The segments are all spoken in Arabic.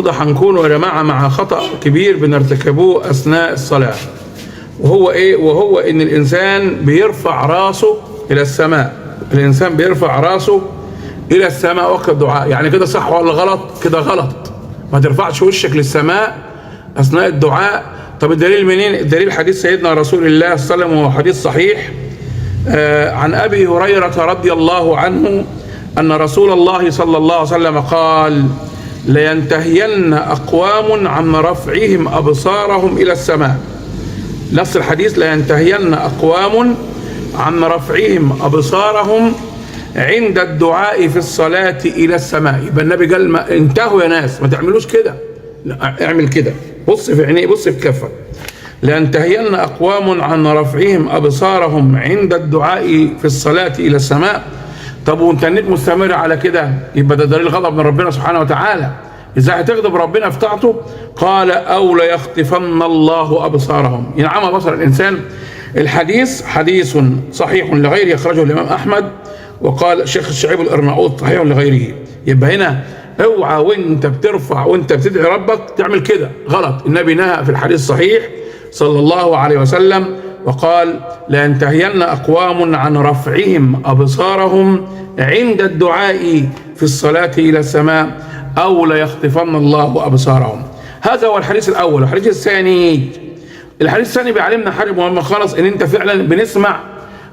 هنكون يا جماعة مع خطأ كبير بنرتكبوه أثناء الصلاة، وهو إيه؟ وهو إن الإنسان بيرفع راسه إلى السماء. الإنسان بيرفع راسه إلى السماء وقت الدعاء. يعني كده صح ولا غلط؟ كده غلط. ما ترفعش وشك للسماء أثناء الدعاء. طب الدليل منين؟ الدليل حديث سيدنا رسول الله صلى الله عليه وسلم، وهو حديث صحيح عن أبي هريرة رضي الله عنه أن رسول الله صلى الله عليه وسلم قال: لينتهين أقوام عن رفعهم أبصارهم إلى السماء. نفس الحديث: لينتهين أقوام عن رفعهم أبصارهم عند الدعاء في الصلاة إلى السماء. يبقى النبي قال: ما انتهوا يا ناس، ما تعملوش كده، لا اعمل كده، بص في عينيه، بص في كفك. لينتهين أقوام عن رفعهم أبصارهم عند الدعاء في الصلاة إلى السماء. طب وانت انك مستمر على كده، يبقى ده دليل غضب من ربنا سبحانه وتعالى. ازاي هتغضب ربنا في طاعته؟ قال: او ليخطفن الله ابصارهم، ينعم بصر الانسان. الحديث حديث صحيح لغيره، اخرجه الامام احمد، وقال شيخ الشعيب الارناؤوط صحيح لغيره. يبقى هنا اوعى وانت بترفع وانت بتدعي ربك تعمل كده، غلط. النبي نهى في الحديث الصحيح صلى الله عليه وسلم وقال: لينتهين أقوام عن رفعهم أبصارهم عند الدعاء في الصلاة إلى السماء أو ليخطفن الله أبصارهم. هذا هو الحديث الأول. الحديث الثاني بيعلمنا حاجة مهمة خالص، إن أنت فعلا بنسمع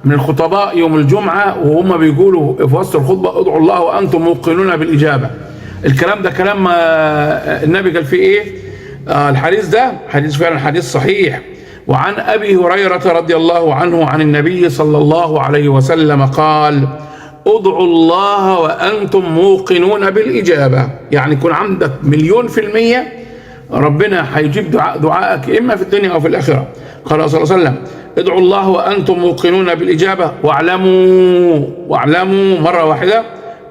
من الخطباء يوم الجمعة وهم بيقولوا في وسط الخطبة: ادعوا الله وأنتم موقنون بالإجابة. الكلام ده كلام النبي قال فيه إيه؟ الحديث ده حديث فعلا حديث صحيح. وعن أبي هريرة رضي الله عنه عن النبي صلى الله عليه وسلم قال: ادعوا الله وأنتم موقنون بالإجابة. يعني يكون عندك 100% ربنا هيجيب دعائك إما في الدنيا أو في الآخرة. قال صلى الله عليه وسلم: ادعوا الله وأنتم موقنون بالإجابة واعلموا مرة واحدة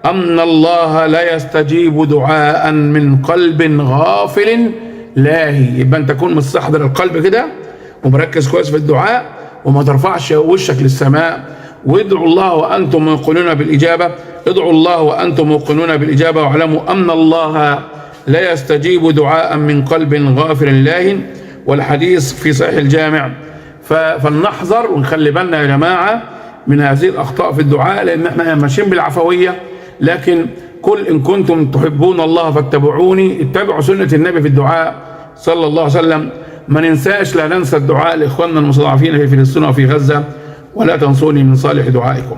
أن الله لا يستجيب دعاء من قلب غافل لاهي. يبقى أنت تكون مستحضر القلب كده ومركز كويس في الدعاء، وما ترفعش وشك للسماء. وادعوا الله وأنتم موقنون بالإجابة، ادعوا الله وأنتم موقنون بالإجابة واعلموا أن الله لا يستجيب دعاء من قلب غافل لاهٍ. والحديث في صحيح الجامع. فلنحذر ونخلي بالنا يا جماعة من هذه الأخطاء في الدعاء، لأن احنا ماشيين بالعفوية. لكن قل إن كنتم تحبون الله فاتبعوني، اتبعوا سنة النبي في الدعاء صلى الله عليه وسلم. ما ننساش، لا ننسى الدعاء لإخواننا المستضعفين في فلسطين وفي غزة، ولا تنسوني من صالح دعائكم.